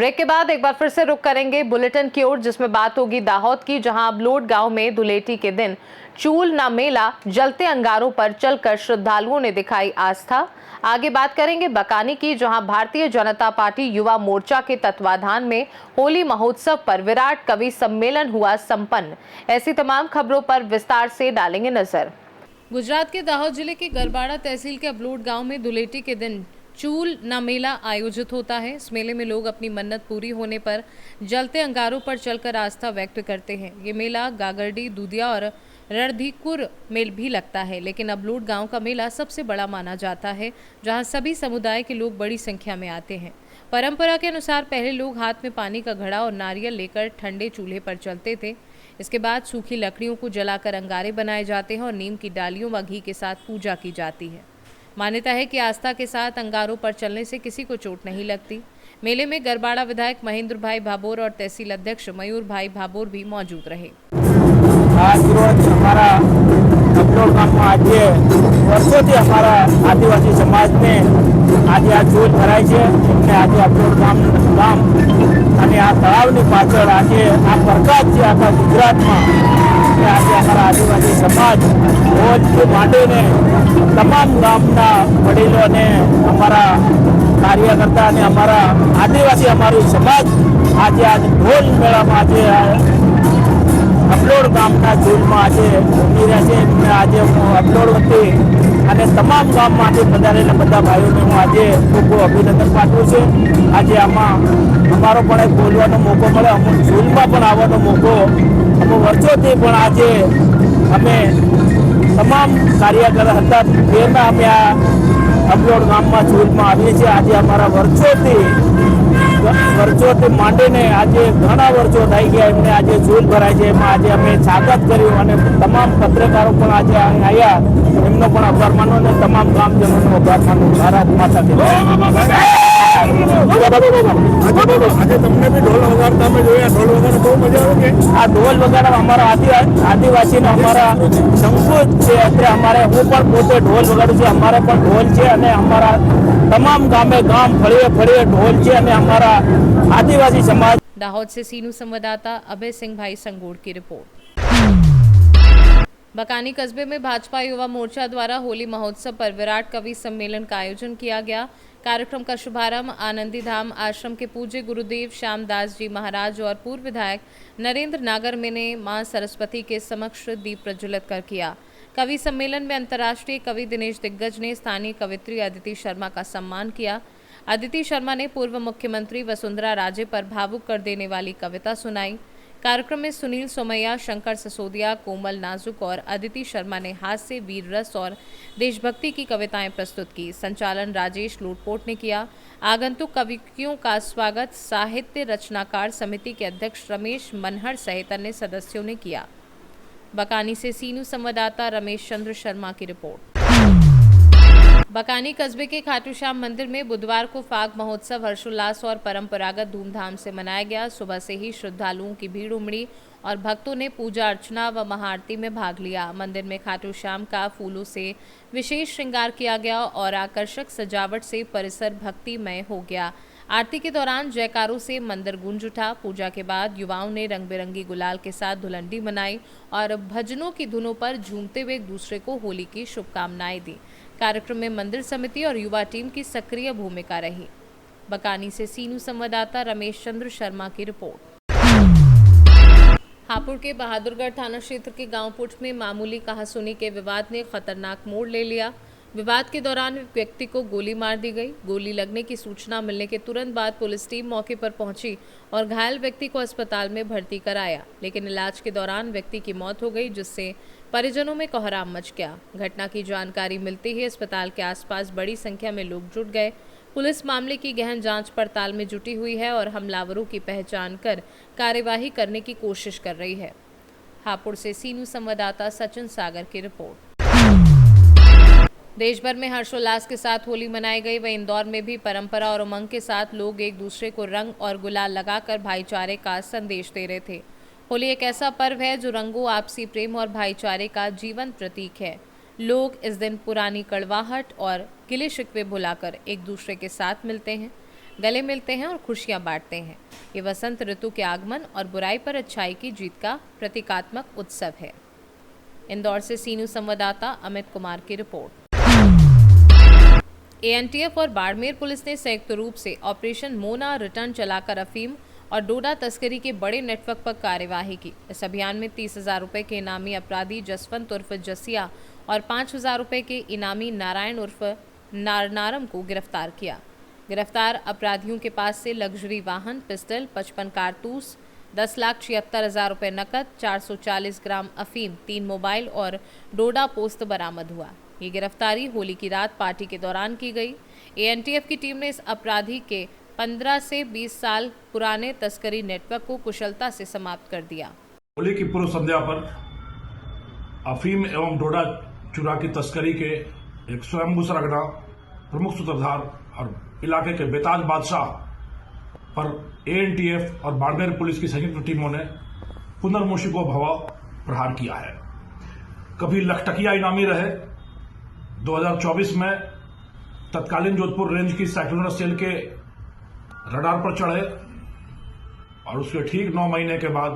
Break के बाद एक बार फिर से रुक करेंगे बुलेटिन की ओर, जिसमें बात होगी दाहोद की, जहां अबलोड गांव में धुलेटी के दिन चूल ना मेला जलते अंगारों पर चलकर श्रद्धालुओं ने दिखाई आस्था। आगे बात करेंगे बकानी की, जहां भारतीय जनता पार्टी युवा मोर्चा के तत्वाधान में होली महोत्सव पर विराट कवि सम्मेलन हुआ संपन्न। ऐसी तमाम खबरों पर विस्तार से डालेंगे नजर। गुजरात के दाहोद जिले के गरबाड़ा तहसील के अबलोड गांव में धुलेटी के दिन चूल ना मेला आयोजित होता है। इस मेले में लोग अपनी मन्नत पूरी होने पर जलते अंगारों पर चलकर आस्था व्यक्त करते हैं। ये मेला गागरडी, दूधिया और रणधीकुर में भी लगता है, लेकिन अबलोड गांव का मेला सबसे बड़ा माना जाता है, जहां सभी समुदाय के लोग बड़ी संख्या में आते हैं। परंपरा के अनुसार पहले लोग हाथ में पानी का घड़ा और नारियल लेकर ठंडे चूल्हे पर चलते थे। इसके बाद सूखी लकड़ियों को जलाकर अंगारे बनाए जाते हैं और नीम की डालियों व घी के साथ पूजा की जाती है। मान्यता है कि आस्था के साथ अंगारों पर चलने से किसी को चोट नहीं लगती। मेले में गरबाड़ा विधायक महेंद्र भाई भाभोर और तहसील अध्यक्ष मयूर भाई भाभोर भी मौजूद रहे। आज रोज हमारा अबलोड गांव में आज वर्षों से हमारा आदिवासी समाज में आज चूल भराय है। आज अबलोड गाम અને આ તળાવની પાછળ આજે આ પ્રકાશ છે આખા ગુજરાતમાં કે આજે અમારા આદિવાસી સમાજ રોજથી માંડીને તમામ ગામના વડીલોને અમારા કાર્યકર્તા અને અમારા આદિવાસી અમારું સમાજ આજે ઢોલ મેળામાં આજે અબલોડ ગામના ચૂલમાં આજે ઉભી રહ્યા છે। એમને આજે હું અબલોડ વતી અને તમામ ગામમાંથી પધારેલા બધા ભાઈઓને હું આજે ખૂબ ખૂબ અભિનંદન પાઠવું છું। આજે આમાં અમારો પણ એક બોલવાનો મોકો મળે, અમુક ચૂલમાં પણ આવવાનો મોકો અમુક વર્ષોથી પણ આજે અમે તમામ કાર્યકર હતા તેના અમે આ અબલોડ ગામમાં ચૂલમાં આવીએ છીએ। આજે અમારા વર્ષોથી માંડીને આજે ઘણા વર્ષો થઈ ગયા એમને આજે ચૂલ ભરાય છે। એમાં આજે અમે સ્વાગત કર્યું અને તમામ પત્રકારો પણ આજે આવ્યા, એમનો પણ આભાર માનો અને તમામ ગામજનોનો આભાર માનો। ભારત માતા કી જય। આજે તમને બી ઢોલ વગાડતા અમે જોયા, ઢોલ વગાડવા બહુ મજા આવે કે આ ઢોલ વગાડવા અમારા આદિવાસીનો અમારા સંકુચ છે। અત્યારે અમારે હું પણ પોતે ઢોલ વગાડું છું, અમારે પણ ઢોલ છે અને અમારા તમામ ગામે गाम फड़िए फड़िए ढोल છે અને અમારા आदिवासी समाज। दाहोद से सीनू संवाददाता अभय सिंह भाई संगोड़ की रिपोर्ट। बकानी कस्बे में भाजपा युवा मोर्चा द्वारा होली महोत्सव पर विराट कवि सम्मेलन का आयोजन किया गया। कार्यक्रम का शुभारंभ आनंदी धाम आश्रम के पूज्य गुरुदेव श्यामदास जी महाराज और पूर्व विधायक नरेंद्र नागर में ने मां सरस्वती के समक्ष दीप प्रज्वलित कर किया। कवि सम्मेलन में अंतर्राष्ट्रीय कवि दिनेश दिग्गज ने स्थानीय कवित्री अदिति शर्मा का सम्मान किया। अदिति शर्मा ने पूर्व मुख्यमंत्री वसुंधरा राजे पर भावुक कर देने वाली कविता सुनाई। कार्यक्रम में सुनील सोमैया, शंकर ससोदिया, कोमल नाजुक और अदिति शर्मा ने हास्य, वीर रस और देशभक्ति की कविताएं प्रस्तुत की। संचालन राजेश लोटपोट ने किया। आगंतुक कवियों का स्वागत साहित्य रचनाकार समिति के अध्यक्ष रमेश मनहर सहित अन्य सदस्यों ने किया। बकानी से सीनू संवाददाता रमेश चंद्र शर्मा की रिपोर्ट। बकानी कस्बे के खाटू श्याम मंदिर में बुधवार को फाग महोत्सव हर्षोल्लास और परंपरागत धूमधाम से मनाया गया। सुबह से ही श्रद्धालुओं की भीड़ उमड़ी और भक्तों ने पूजा अर्चना व महाआरती में भाग लिया। मंदिर में खाटू श्याम का फूलों से विशेष श्रृंगार किया गया और आकर्षक सजावट से परिसर भक्तिमय हो गया। आरती के दौरान जयकारों से मंदिर गूंज उठा। पूजा के बाद युवाओं ने रंग बिरंगी गुलाल के साथ धुलंडी मनाई और भजनों की धुनों पर झूमते हुए एक दूसरे को होली की शुभकामनाएं दी। कार्यक्रम में मंदिर समिति और युवा टीम की सक्रिय भूमिका रही। बकानी से सीनू संवाददाता रमेश चंद्र शर्मा की रिपोर्ट। हापुड़ के बहादुरगढ़ थाना क्षेत्र के गांव पुट में मामूली कहासुनी के विवाद ने खतरनाक मोड़ ले लिया। विवाद के दौरान एक व्यक्ति को गोली मार दी गई। गोली लगने की सूचना मिलने के तुरंत बाद पुलिस टीम मौके पर पहुंची और घायल व्यक्ति को अस्पताल में भर्ती कराया, लेकिन इलाज के दौरान व्यक्ति की मौत हो गई, जिससे परिजनों में कोहराम मच गया। घटना की जानकारी मिलते ही अस्पताल के आसपास बड़ी संख्या में लोग जुट गए। पुलिस मामले की गहन जांच पड़ताल में जुटी हुई है और हमलावरों की पहचान कर कार्यवाही करने की कोशिश कर रही है। हापुड़ से सीनू संवाददाता सचिन सागर की रिपोर्ट। देश भर में हर्षोल्लास के साथ होली मनाई गई। वह इंदौर में भी परंपरा और उमंग के साथ लोग एक दूसरे को रंग और गुलाल लगाकर भाईचारे का संदेश दे रहे थे। होली एक ऐसा पर्व है जो रंगों, आपसी प्रेम और भाईचारे का जीवंत प्रतीक है। लोग इस दिन पुरानी कड़वाहट और गिले शिकवे भुलाकर एक दूसरे के साथ मिलते हैं। गले मिलते हैं और खुशियां बांटते हैं। ये वसंत ऋतु के आगमन और बुराई पर अच्छाई की जीत का प्रतीकात्मक उत्सव है। इंदौर से सी न्यूज़ संवाददाता अमित कुमार की रिपोर्ट। एएनटीएफ और बाड़मेर पुलिस ने संयुक्त रूप से ऑपरेशन मोना रिटर्न चलाकर अफीम और डोडा तस्करी के बड़े नेटवर्क पर कार्यवाही की। इस अभियान में 30,000 रुपए के इनामी अपराधी जसवंत उर्फ जसिया और 5,000 रुपए के इनामी नारायण उर्फ नारनारम को गिरफ्तार किया। गिरफ्तार अपराधियों के पास से लग्जरी वाहन, पिस्टल, 55 कारतूस, 10,76,000 रुपए नकद, 440 ग्राम अफीम, 3 मोबाइल और डोडा पोस्त बरामद हुआ। ये गिरफ्तारी होली की रात पार्टी के दौरान की गई। एएनटीएफ की टीम ने इस अपराधी के 15 से 20 साल पुराने तस्करी नेटवर्क को कुशलता से समाप्त कर दिया। होली की पूर्व संध्या पर अफीम एवं डोडा चुरा की तस्करी के एक स्वयंभू सरगना प्रमुख सूत्रधार और इलाके के बेताज बादशाह पर एएनटीएफ और बाड़मेर पुलिस की संयुक्त टीमों ने पुनर्मूषिको भव प्रहार किया है। कभी लखटकिया इनामी रहे, 2024 में तत्कालीन जोधपुर रेंज की साइक्लोनर सेल के रडार पर चढ़े और उसके ठीक 9 महीने के बाद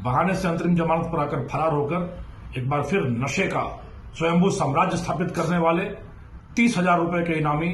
बहाने से अंतरिम जमानत पर आकर फरार होकर एक बार फिर नशे का स्वयंभू साम्राज्य स्थापित करने वाले 30,000 रुपए के इनामी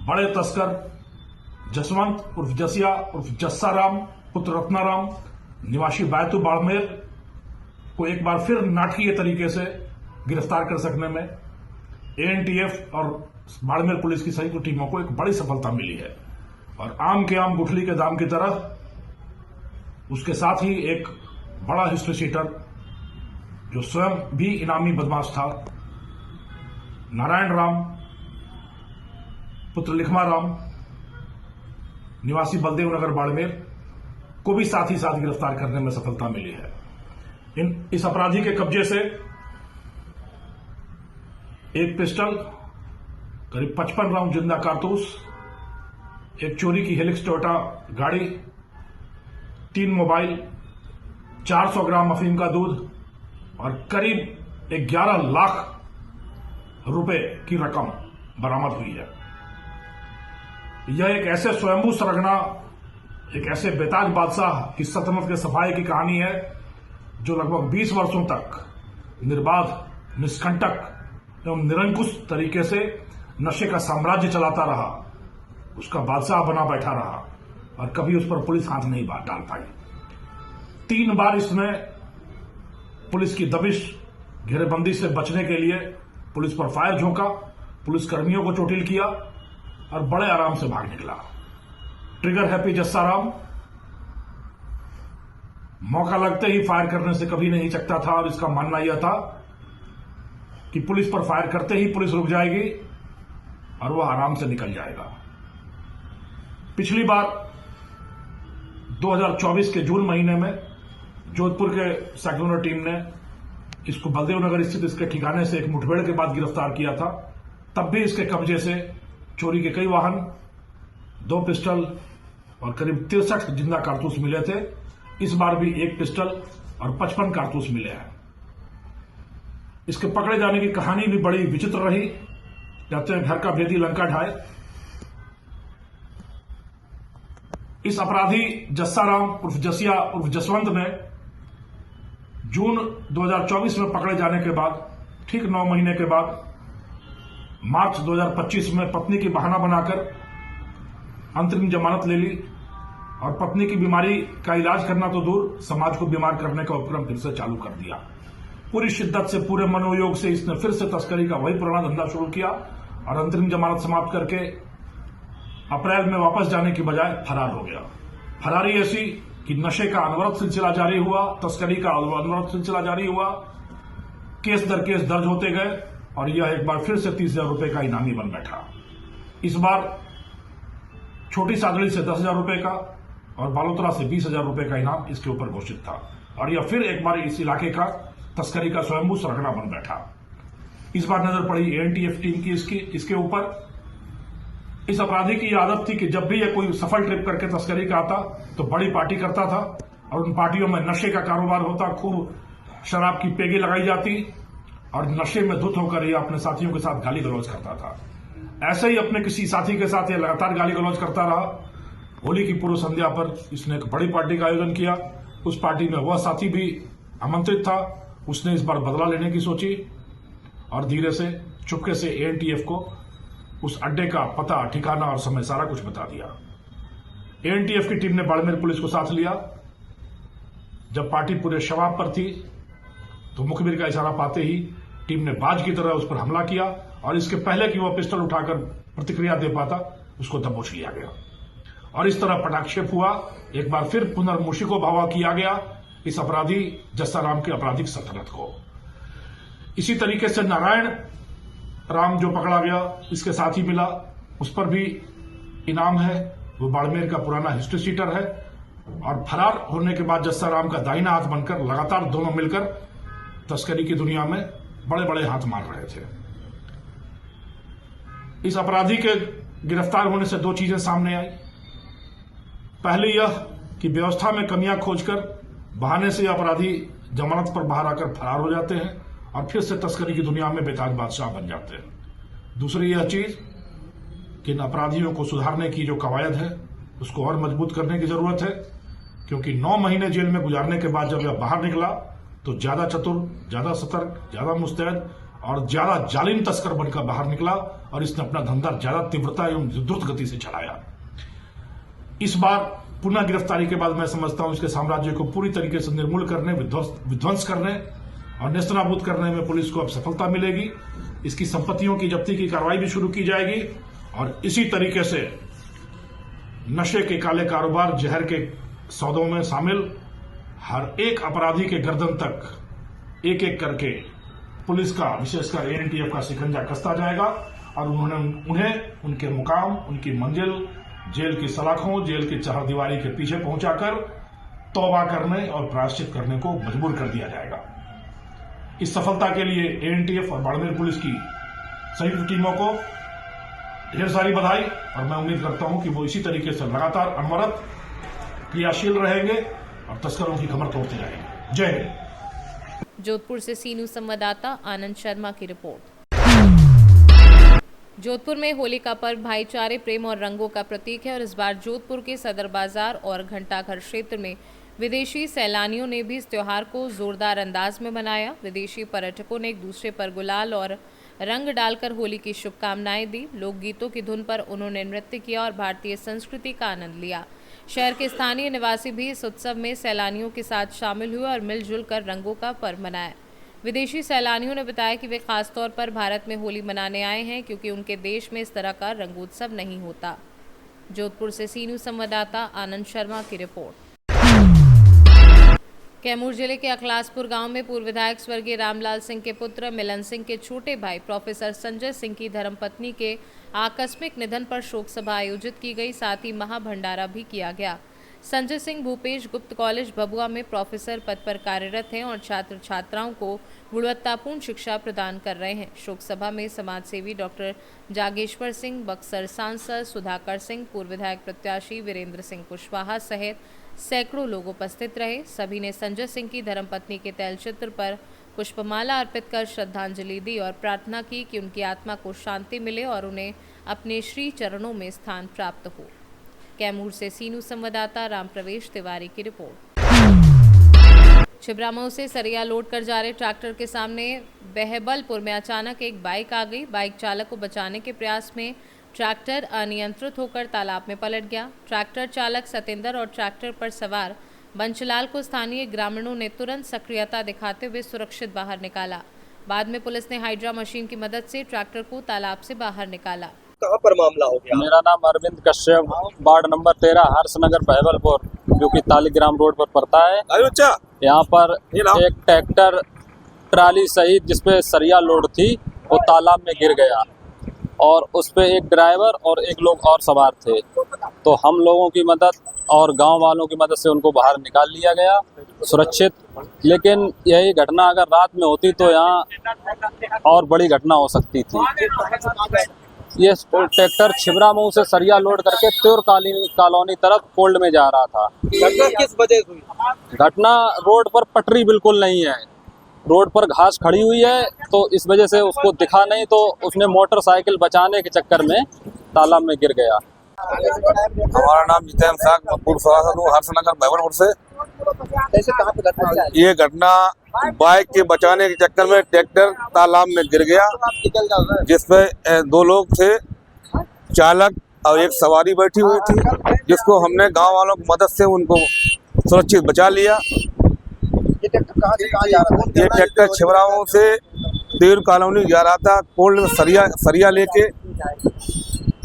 बड़े तस्कर जसवंत उर्फ जसिया उर्फ जस्साराम पुत्र रत्नाराम निवासी बैतू बाड़मेर को एक बार फिर नाटकीय तरीके से गिरफ्तार कर सकने में एएनटीएफ और बाड़मेर पुलिस की संयुक्त टीमों को एक बड़ी सफलता मिली है। और आम के आम गुठली के दाम की तरह उसके साथ ही एक बड़ा हिस्ट्री शीटर जो स्वयं भी इनामी बदमाश था, नारायण राम पुत्र लिखमा राम निवासी बलदेव नगर बाड़मेर को भी साथ ही साथ गिरफ्तार करने में सफलता मिली है। इस अपराधी के कब्जे से एक पिस्टल, करीब 55 राउंड जिंदा कारतूस, एक चोरी की हेलिक्स टोयोटा गाड़ी, 3 मोबाइल, 400 ग्राम अफीम का दूध और करीब 11 लाख रुपए की रकम बरामद हुई है। यह एक ऐसे स्वयंभू सरगना, एक ऐसे बेताज बादशाह की सल्तनत के सफाई की कहानी है जो लगभग 20 वर्षों तक निर्बाध, निष्कंटक एवं निरंकुश तरीके से नशे का साम्राज्य चलाता रहा, उसका बादशाह बना बैठा रहा और कभी उस पर पुलिस हाथ नहीं डाल पाई। 3 बार इसने पुलिस की दबिश, घेरेबंदी से बचने के लिए पुलिस पर फायर झोंका, पुलिस कर्मियों को चोटिल किया और बड़े आराम से भाग निकला। ट्रिगर हैप्पी जस्साराम मौका लगते ही फायर करने से कभी नहीं चकता था और इसका मानना यह था कि पुलिस पर फायर करते ही पुलिस रुक जाएगी और वह आराम से निकल जाएगा। पिछली बार 2024 के जून महीने में जोधपुर के साइक्लोनर टीम ने इसको बलदेव नगर स्थित इसके ठिकाने से एक मुठभेड़ के बाद गिरफ्तार किया था। तब भी इसके कब्जे से चोरी के कई वाहन, 2 पिस्टल और करीब 63 जिंदा कारतूस मिले थे। इस बार भी 1 पिस्टल और 55 कारतूस मिले हैं। इसके पकड़े जाने की कहानी भी बड़ी विचित्र रही। कहते हैं घर का भेदी लंका ढाए। इस अपराधी जस्साराम उर्फ जसिया उर्फ जसवंत ने जून 2024 में पकड़े जाने के बाद ठीक 9 महीने के बाद मार्च 2025 में पत्नी की बहाना बनाकर अंतरिम जमानत ले ली और पत्नी की बीमारी का इलाज करना तो दूर, समाज को बीमार करने का उपक्रम फिर से चालू कर दिया। पूरी शिद्दत से, पूरे मनोयोग से इसने फिर से तस्करी का वही पुराना धंधा शुरू किया और अंतरिम जमानत समाप्त करके अप्रैल में वापस जाने की बजाय फरार हो गया। फरारी ऐसी कि नशे का अनवरत सिलसिला जारी हुआ, तस्करी का अनवरत सिलसिला जारी हुआ, केस दर केस दर्ज होते गए और यह एक बार फिर से 30,000 रुपए का इनामी बन बैठा। इस बार छोटी सादड़ी से 10,000 रुपए का और बालोतरा से 20,000 रुपए का इनाम इसके ऊपर घोषित था और यह फिर एक बार इस इलाके का तस्करी का स्वयंभू सरगना बन बैठा। इस बार नजर पड़ी एएनटीएफ टीम की इसके ऊपर। इस अपराधी की आदत थी कि जब भी यह कोई सफल ट्रिप करके तस्करी का आता तो बड़ी पार्टी करता था और उन पार्टियों में नशे का कारोबार होता, खूब शराब की पेगी लगाई जाती और नशे में धुत होकर यह अपने साथियों के साथ गाली गलौज करता था। ऐसे ही अपने किसी साथी के साथ ये लगातार गाली गलौज करता रहा। होली की पूर्व संध्या पर इसने एक बड़ी पार्टी का आयोजन किया। उस पार्टी में वह साथी भी आमंत्रित था। उसने इस बार बदला लेने की सोची और धीरे से चुपके से एएनटीएफ को उस अड्डे का पता, ठिकाना और समय सारा कुछ बता दिया। एएनटीएफ की टीम ने बाड़मेर पुलिस को साथ लिया। जब पार्टी पूरे शबाब पर थी तो मुखबिर का इशारा पाते ही टीम ने बाज की तरह उस पर हमला किया और इसके पहले कि वह पिस्टल उठाकर प्रतिक्रिया दे पाता, उसको दबोच लिया गया और इस तरह पटाक्षेप हुआ। एक बार फिर पुनर्मुशिको भावा किया गया इस अपराधी जस्साराम के आपराधिक सल्तनत को। इसी तरीके से नारायण राम जो पकड़ा गया, इसके साथ ही मिला, उस पर भी इनाम है। वो बाड़मेर का पुराना हिस्ट्री सीटर है और फरार होने के बाद जस्साराम का दाहिना हाथ बनकर लगातार दोनों मिलकर तस्करी की दुनिया में बड़े बड़े हाथ मार रहे थे। इस अपराधी के गिरफ्तार होने से दो चीजें सामने आई। पहले यह कि व्यवस्था में कमियां खोजकर बहाने से अपराधी जमानत पर बाहर आकर फरार हो जाते हैं और फिर से तस्करी की दुनिया में बेताज बादशाह बन जाते हैं। दूसरी यह चीज कि इन अपराधियों को सुधारने की जो कवायद है उसको और मजबूत करने की जरूरत है, क्योंकि 9 महीने जेल में गुजारने के बाद जब यह बाहर निकला तो ज्यादा चतुर, ज्यादा सतर्क, ज्यादा मुस्तैद और ज्यादा जालिम तस्कर बनकर बाहर निकला और इसने अपना धंधा ज्यादा तीव्रता एवं द्रुत गति से चलाया। इस बार पुनः गिरफ्तारी के बाद मैं समझता हूं इसके साम्राज्य को पूरी तरीके से निर्मूल करने, विध्वंस करने और नेस्तनाबूद करने में पुलिस को अब सफलता मिलेगी। इसकी संपत्तियों की जब्ती की कार्रवाई भी शुरू की जाएगी और इसी तरीके से नशे के काले कारोबार, जहर के सौदों में शामिल हर एक अपराधी के गर्दन तक एक एक करके पुलिस का, विशेषकर एएनटीएफ का शिकंजा कसता जाएगा और उन्हें उनके मुकाम, उनकी मंजिल, जेल की सलाखों, जेल की चारदीवारी के पीछे पहुंचाकर तौबा करने और प्रायश्चित करने को मजबूर कर दिया जाएगा। इस सफलता के लिए एएनटीएफ और बाड़मेर पुलिस की संयुक्त टीमों को ढेर सारी बधाई और मैं उम्मीद करता हूं कि वो इसी तरीके से लगातार अनवरत क्रियाशील रहेंगे और तस्करों की कमर तोड़ते जाएंगे। जय हिंद। जोधपुर से सी न्यूज संवाददाता आनंद शर्मा की रिपोर्ट। जोधपुर में होली का पर्व भाईचारे, प्रेम और रंगों का प्रतीक है और इस बार जोधपुर के सदर बाजार और घंटाघर क्षेत्र में विदेशी सैलानियों ने भी इस त्योहार को जोरदार अंदाज में मनाया। विदेशी पर्यटकों ने एक दूसरे पर गुलाल और रंग डालकर होली की शुभकामनाएं दी। लोकगीतों की धुन पर उन्होंने नृत्य किया और भारतीय संस्कृति का आनंद लिया। शहर के स्थानीय निवासी भी इस उत्सव में सैलानियों के साथ शामिल हुए और मिलजुल कर रंगों का पर्व मनाया। विदेशी सैलानियों ने बताया कि वे खासतौर पर भारत में होली मनाने आए हैं क्योंकि उनके देश में इस तरह का रंगोत्सव नहीं होता। जोधपुर से सी न्यूज संवाददाता आनंद शर्मा की रिपोर्ट। कैमूर जिले के अखलासपुर गांव में पूर्व विधायक स्वर्गीय रामलाल सिंह के पुत्र मिलन सिंह के छोटे भाई प्रोफेसर संजय सिंह की धर्मपत्नी के आकस्मिक निधन पर शोक सभा आयोजित की गई, साथ ही महाभंडारा भी किया गया। संजय सिंह भूपेश गुप्त कॉलेज भभुआ में प्रोफेसर पद पर कार्यरत हैं और छात्र छात्राओं को गुणवत्तापूर्ण शिक्षा प्रदान कर रहे हैं। शोक सभा में समाज सेवी डॉक्टर जागेश्वर सिंह, बक्सर सांसद सुधाकर सिंह, पूर्व विधायक प्रत्याशी वीरेंद्र सिंह कुशवाहा सहित सैकड़ों लोग उपस्थित रहे। सभी ने संजय सिंह की धर्मपत्नी के तैलचित्र पर पुष्पमाला अर्पित कर श्रद्धांजलि दी और प्रार्थना की कि उनकी आत्मा को शांति मिले और उन्हें अपने श्री चरणों में स्थान प्राप्त हो। कैमूर से सी न्यूज संवाददाता राम प्रवेश तिवारी की रिपोर्ट। छिबरामऊ से सरिया लोड कर जा रहे ट्रैक्टर के सामने बहबलपुर में अचानक एक बाइक आ गई। बाइक चालक को बचाने के प्रयास में ट्रैक्टर अनियंत्रित होकर तालाब में पलट गया। ट्रैक्टर चालक सतेंद्र और ट्रैक्टर पर सवार बंचलाल को स्थानीय ग्रामीणों ने तुरंत सक्रियता दिखाते हुए सुरक्षित बाहर निकाला। बाद में पुलिस ने हाइड्रा मशीन की मदद से ट्रैक्टर को तालाब से बाहर निकाला। कहाँ पर मामला हो गया? मेरा नाम अरविंद कश्यप, वार्ड नंबर 13, हर्षनगर, बहबलपुर, जो कि तालीग्राम रोड पर पड़ता है। यहाँ पर एक ट्रैक्टर ट्राली सहित जिसपे सरिया लोड थी वो तालाब में गिर गया और उस पे एक ड्राइवर और एक लोग और सवार थे। तो हम लोगों की मदद और गांव वालों की मदद से उनको बाहर निकाल लिया गया सुरक्षित। लेकिन यही घटना अगर रात में होती तो यहाँ और बड़ी घटना हो सकती थी। ये ट्रैक्टर छिबरामऊ से सरिया लोड करके त्योर कॉलोनी तरफ कोल्ड में जा रहा था। घटना किस वजह से हुई? घटना रोड पर पटरी बिल्कुल नहीं है, रोड पर घास खड़ी हुई है तो इस वजह से उसको दिखा नहीं, तो उसने मोटरसाइकिल बचाने के चक्कर में तालाब में गिर गया। हमारा नाम जितेंद्र साग, मैं पूर्व सभासद हूँ हर्षनगर बहवलपुर से। कैसे कहाँ पे घटना हुई? ये घटना बाइक के बचाने के चक्कर में ट्रैक्टर तालाब में गिर गया, जिसपे 2 लोग थे, चालक और एक सवारी बैठी हुई थी, जिसको हमने गांव वालों की मदद से उनको सुरक्षित बचा लिया। ये ट्रैक्टर कहाँ से कहाँ जा रहा था? ये ट्रैक्टर छिबराओं से देवर कॉलोनी जा रहा था, कोल्ड में सरिया लेके।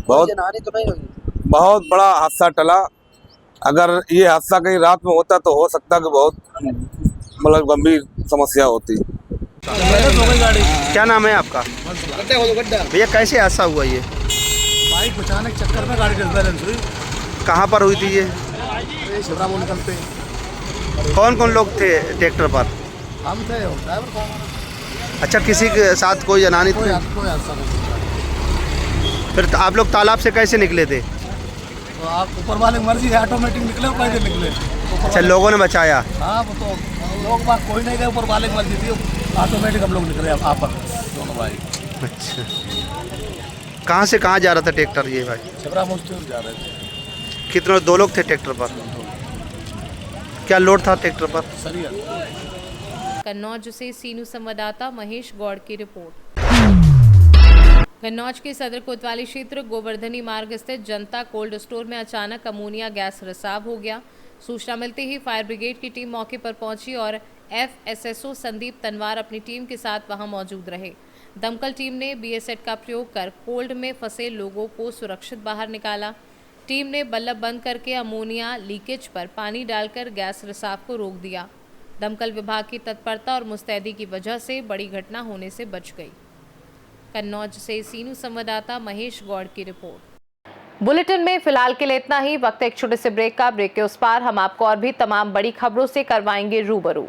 कोई जनहानि तो नहीं हुई? बहुत बड़ा हादसा टला। अगर ये हादसा कहीं रात में होता तो हो सकता कि बहुत मतलब गंभीर समस्या होती। क्या नाम है आपका? भैया कैसे हादसा हुआ ये? बाइक बचाने के चक्कर में गाड़ी डिसबैलेंस हुई। कहाँ पर हुई थी ये? शिवराम निकलते कौन कौन लोग थे ट्रैक्टर पर? हम थे, ड्राइवर कौन? अच्छा, किसी के साथ कोई जनहानि थी? कोई हादसा नहीं। फिर आप लोग तालाब से कैसे निकले थे? तो आप ऊपर वाले की मर्जी है, ऑटोमेटिक निकले और कैसे निकले? अच्छा, लोगों ने बचाया? हाँ, वो तो लोग बात कोई नहीं गए, ऊपर वाले की मर्जी थी, ऑटोमेटिक हम लोग निकले आप पर दोनों भाई। अच्छा, कहाँ से कहाँ जा रहा था ट्रैक्टर ये भाई? शिवराम हॉस्पिटल जा रहे थे। कितने 2 लोग थे ट्रैक्टर पर? क्या लोड था ट्रैक्टर पर? सरिया। कन्नौज से सीनू संवाददाता महेश गौड़ की रिपोर्ट। कन्नौज के सदर कोतवाली क्षेत्र गोवर्धनी मार्ग स्थित जनता कोल्ड स्टोर में अचानक अमोनिया गैस रिसाव हो गया। सूचना मिलते ही फायर ब्रिगेड की टीम मौके पर पहुंची और FSSO संदीप तनवार अपनी टीम के साथ वहां मौजूद रहे। दमकल टीम ने BSET का प्रयोग कर कोल्ड में फंसे लोगों को सुरक्षित बाहर निकाला। टीम ने बल्ब बंद करके अमोनिया लीकेज पर पानी डालकर गैस रिसाव को रोक दिया। दमकल विभाग की तत्परता और मुस्तैदी की वजह से बड़ी घटना होने से बच गई। कन्नौज से सीनू संवाददाता महेश गौड़ की रिपोर्ट। बुलेटिन में फिलहाल के लिए इतना ही। वक्त एक छोटे से ब्रेक का। ब्रेक के उस पार हम आपको और भी तमाम बड़ी खबरों से करवाएंगे रूबरू।